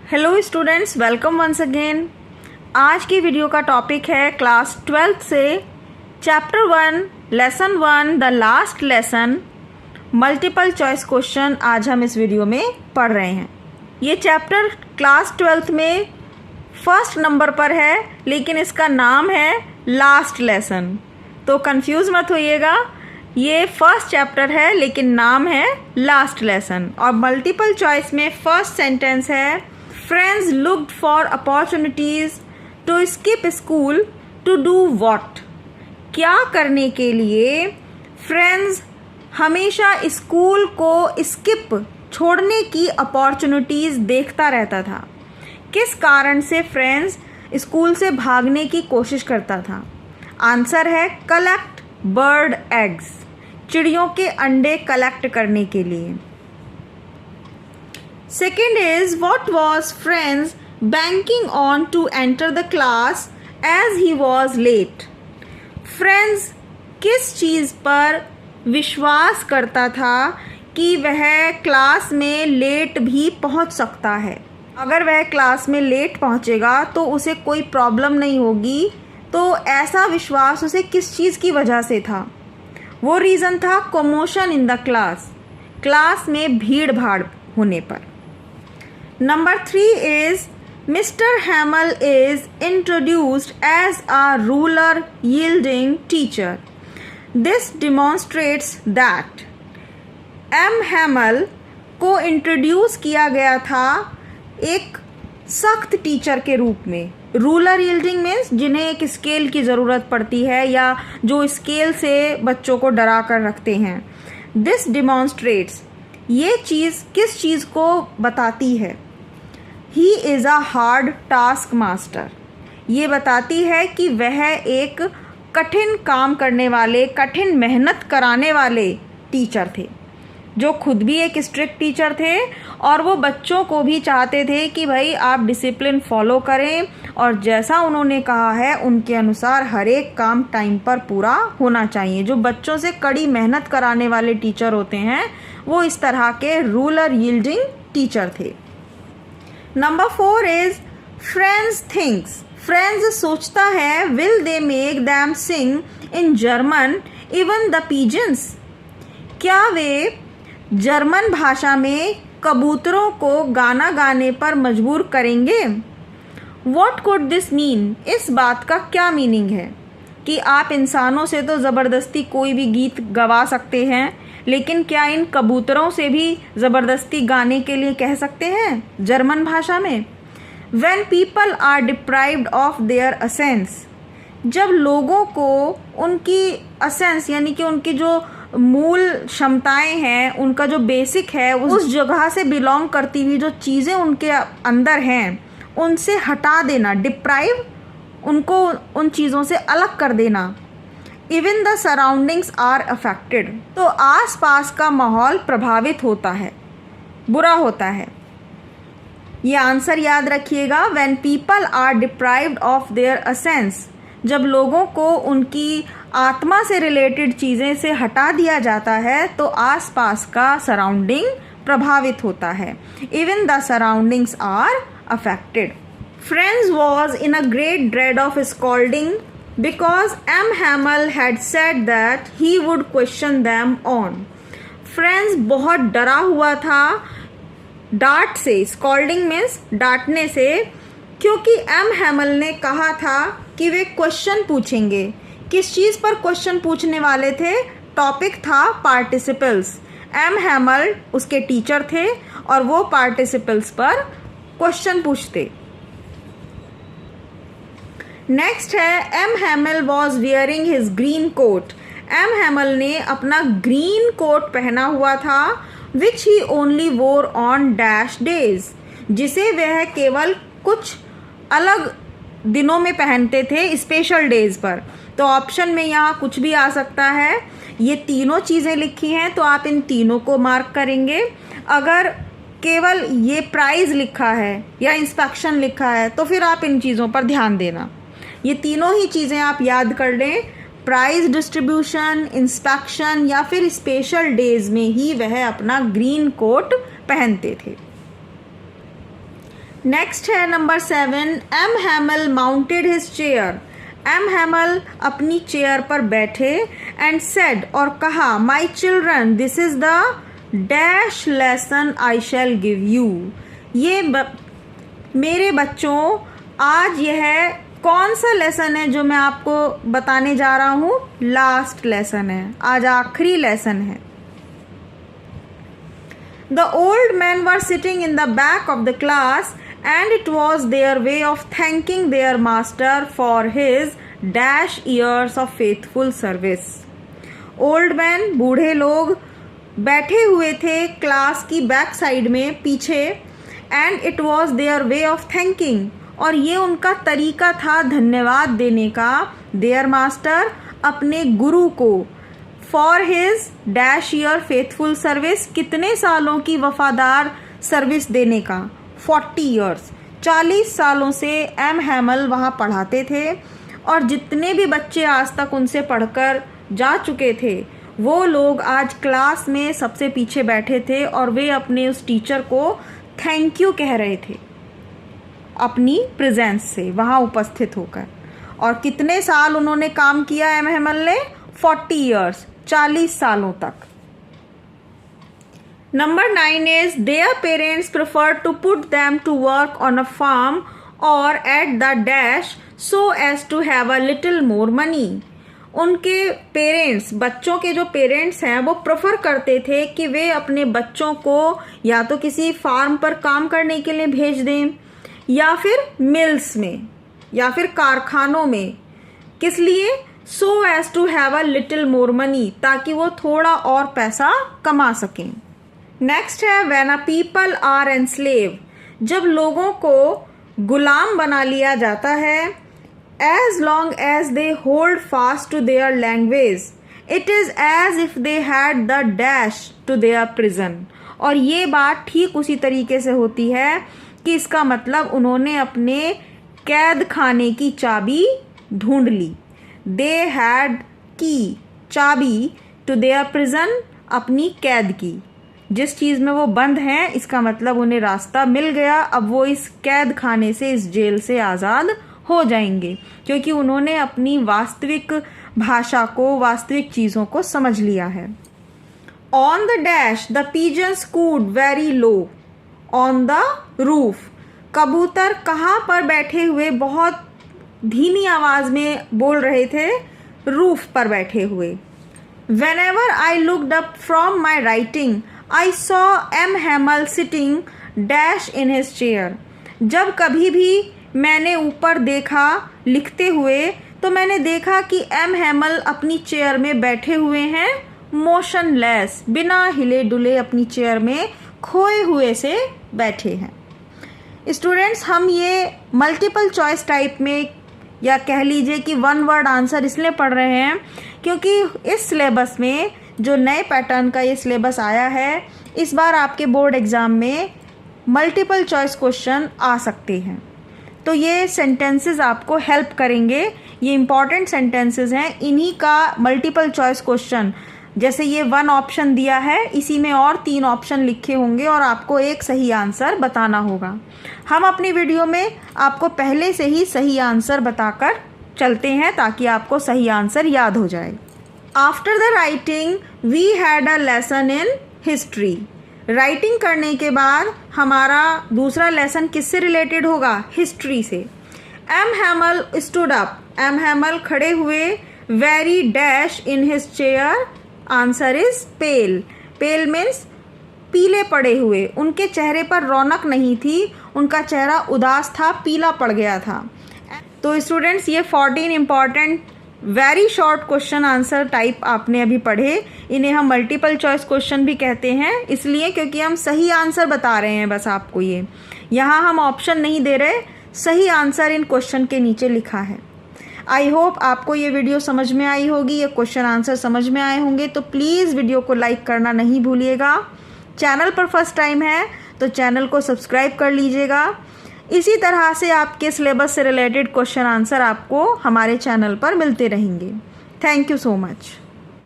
Hello students, welcome once again. आज की video का टॉपिक है क्लास 12th से chapter 1 lesson 1 the last lesson multiple choice question. आज हम इस वीडियो में पढ़ रहे हैं। ये चैप्टर क्लास 12th में फर्स्ट नंबर पर है, लेकिन इसका नाम है लास्ट लेसन, तो कंफ्यूज मत होइएगा। ये फर्स्ट चैप्टर है लेकिन नाम है लास्ट लेसन। और मल्टीपल चॉइस में फर्स्ट सेंटेंस है, Franz looked for opportunities to skip school to do what. क्या करने के लिए फ्रेंड्स हमेशा स्कूल को स्किप छोड़ने की अपॉर्चुनिटीज देखता रहता था। किस कारण से फ्रेंड्स स्कूल से भागने की कोशिश करता था? आंसर है कलेक्ट बर्ड एग्स, चिड़ियों के अंडे कलेक्ट करने के लिए। Second is, what was friends banking on to enter the class as he was late? Friends किस चीज़ पर विश्वास करता था कि वह क्लास में लेट भी पहुंच सकता है? अगर वह क्लास में लेट पहुंचेगा तो उसे कोई प्रॉब्लम नहीं होगी। तो ऐसा विश्वास उसे किस चीज़ की वजह से था? वो रीज़न था कमोशन इन द क्लास में भीड़ भाड़ होने पर। Number 3 is Mr. Hamel is introduced as a ruler yielding teacher. This demonstrates that M. Hamel को इंट्रोड्यूस किया गया था एक सख्त टीचर के रूप में। रूलर यील्डिंग मीन्स जिन्हें एक स्केल की ज़रूरत पड़ती है या जो स्केल से बच्चों को डरा कर रखते हैं। दिस डिमॉन्स्ट्रेट्स, ये चीज़ किस चीज़ को बताती है? He is a hard task master, ये बताती है कि वह एक कठिन काम करने वाले, कठिन मेहनत कराने वाले टीचर थे, जो खुद भी एक स्ट्रिक्ट टीचर थे और वो बच्चों को भी चाहते थे कि भाई आप डिसिप्लिन फॉलो करें और जैसा उन्होंने कहा है उनके अनुसार हर एक काम टाइम पर पूरा होना चाहिए। जो बच्चों से कड़ी मेहनत कराने वाले टीचर होते हैं वो इस तरह के रूलर यील्डिंग टीचर थे। Number 4 is Franz thinks, Franz सोचता है will they make them sing in German even the pigeons. क्या वे जर्मन भाषा में कबूतरों को गाना गाने पर मजबूर करेंगे? वॉट कुड दिस मीन, इस बात का क्या मीनिंग है कि आप इंसानों से तो ज़बरदस्ती कोई भी गीत गवा सकते हैं, लेकिन क्या इन कबूतरों से भी ज़बरदस्ती गाने के लिए कह सकते हैं जर्मन भाषा में? When people are deprived of their essence, जब लोगों को उनकी असेंस यानी कि उनकी जो मूल क्षमताएं हैं, उनका जो बेसिक है, उस जगह से बिलोंग करती हुई जो चीज़ें उनके अंदर हैं उनसे हटा देना, डिप्राइव, उनको उन चीज़ों से अलग कर देना। Even the surroundings are affected, तो आसपास का माहौल प्रभावित होता है, बुरा होता है। ये आंसर याद रखिएगा, when people are deprived of their essence, जब लोगों को उनकी आत्मा से रिलेटेड चीज़ें से हटा दिया जाता है तो आसपास का सराउंडिंग प्रभावित होता है। Even the surroundings are affected. Franz was in a great dread of scolding because M. Hamel had said that he would question them on. Friends बहुत डरा हुआ था डांट से, स्कॉल्डिंग मीन्स डांटने से, क्योंकि M. Hamel ने कहा था कि वे क्वेश्चन पूछेंगे। किस चीज़ पर क्वेश्चन पूछने वाले थे? टॉपिक था पार्टिसिपल्स। M. Hamel उसके टीचर थे और वो पार्टिसिपल्स पर क्वेश्चन पूछते। नेक्स्ट है M Hamel was wearing his green coat. M Hamel ने अपना ग्रीन कोट पहना हुआ था, which he only wore on dash days, जिसे वह केवल कुछ अलग दिनों में पहनते थे, स्पेशल डेज पर। तो ऑप्शन में यहाँ कुछ भी आ सकता है। ये तीनों चीज़ें लिखी हैं तो आप इन तीनों को मार्क करेंगे। अगर केवल ये प्राइज लिखा है या इंस्पेक्शन लिखा है तो फिर आप इन चीज़ों पर ध्यान देना। ये तीनों ही चीज़ें आप याद कर लें, प्राइज डिस्ट्रीब्यूशन, इंस्पेक्शन या फिर स्पेशल डेज में ही वह अपना ग्रीन कोट पहनते थे। नेक्स्ट है number 7, M Hamel mounted his chair. M Hamel अपनी चेयर पर बैठे एंड सेड और कहा, my children this is the dash lesson I shall give you. ये मेरे बच्चों, आज यह कौन सा लेसन है जो मैं आपको बताने जा रहा हूँ? लास्ट लेसन है, आज आखिरी लेसन है। The old men were sitting in the back of the class and it was their way of thanking their master for his dash years of faithful service. Old men, बूढ़े लोग बैठे हुए थे class की back side में पीछे, and it was their way of thanking, और ये उनका तरीका था धन्यवाद देने का, their master, अपने गुरु को, for his dash year faithful service, कितने सालों की वफादार सर्विस देने का? 40 ईयर्स, 40 सालों से एम हैमल वहाँ पढ़ाते थे और जितने भी बच्चे आज तक उनसे पढ़कर जा चुके थे वो लोग आज क्लास में सबसे पीछे बैठे थे और वे अपने उस टीचर को थैंक यू कह रहे थे अपनी प्रेजेंस से वहाँ उपस्थित होकर। और कितने साल उन्होंने काम किया एम हैमल ने? 40 ईयर्स, 40 सालों तक। Number 9 is their parents prefer to put them to work on a farm और at the dash so as to have a little more money. उनके पेरेंट्स, बच्चों के जो पेरेंट्स हैं वो प्रेफर करते थे कि वे अपने बच्चों को या तो किसी फार्म पर काम करने के लिए भेज दें या फिर मिल्स में या फिर कारखानों में। किस लिए? So as to have a little more money, ताकि वो थोड़ा और पैसा कमा सकें। नेक्स्ट है when a people are enslave, जब लोगों को गुलाम बना लिया जाता है। As long as they hold fast to their language it is as if they had the dash to their prison. और ये बात ठीक उसी तरीके से होती है कि इसका मतलब उन्होंने अपने कैद खाने की चाबी ढूंढ ली। दे हैड की, चाबी, टू देयर प्रिजन, अपनी कैद की, जिस चीज़ में वो बंद हैं, इसका मतलब उन्हें रास्ता मिल गया। अब वो इस कैद खाने से, इस जेल से आज़ाद हो जाएंगे क्योंकि उन्होंने अपनी वास्तविक भाषा को, वास्तविक चीज़ों को समझ लिया है। On the dash the pigeons cooed very low on the roof, कबूतर कहाँ पर बैठे हुए बहुत धीमी आवाज में बोल रहे थे? रूफ पर बैठे हुए। Whenever I looked up from my writing, I saw M. Hamel sitting dash in his chair. जब कभी भी मैंने ऊपर देखा लिखते हुए तो मैंने देखा कि एम हैमल अपनी चेयर में बैठे हुए हैं, मोशनलेस, बिना हिले डुले अपनी चेयर में खोए हुए से बैठे हैं। स्टूडेंट्स, हम ये मल्टीपल चॉइस टाइप में या कह लीजिए कि वन वर्ड आंसर इसलिए पढ़ रहे हैं क्योंकि इस सिलेबस में जो नए पैटर्न का ये सिलेबस आया है, इस बार आपके बोर्ड एग्ज़ाम में मल्टीपल चॉइस क्वेश्चन आ सकते हैं। तो ये सेंटेंसेस आपको हेल्प करेंगे, ये इंपॉर्टेंट सेंटेंसेस हैं, इन्हीं का मल्टीपल चॉइस क्वेश्चन, जैसे ये 1 ऑप्शन दिया है, इसी में और 3 ऑप्शन लिखे होंगे और आपको एक सही आंसर बताना होगा। हम अपनी वीडियो में आपको पहले से ही सही आंसर बताकर चलते हैं ताकि आपको सही आंसर याद हो जाए। After the writing we had a lesson in history. Writing करने के बाद हमारा दूसरा लेसन किससे रिलेटेड होगा? हिस्ट्री से। M Hamel stood up, M Hamel खड़े हुए, very dash in his chair, answer is pale. Pale means पीले पड़े हुए, उनके चेहरे पर रौनक नहीं थी, उनका चेहरा उदास था, पीला पड़ गया था। तो स्टूडेंट्स, ये 14 important very short question answer type आपने अभी पढ़े। इन्हें हम मल्टीपल चॉइस क्वेश्चन भी कहते हैं, इसलिए क्योंकि हम सही आंसर बता रहे हैं बस आपको। ये यहाँ हम ऑप्शन नहीं दे रहे, सही आंसर इन क्वेश्चन के नीचे लिखा है। आई होप आपको ये वीडियो समझ में आई होगी, ये क्वेश्चन आंसर समझ में आए होंगे। तो प्लीज़ वीडियो को लाइक करना नहीं भूलिएगा। चैनल पर फर्स्ट टाइम है तो चैनल को सब्सक्राइब कर लीजिएगा। इसी तरह से आपके सिलेबस से रिलेटेड क्वेश्चन आंसर आपको हमारे चैनल पर मिलते रहेंगे। Thank you so much.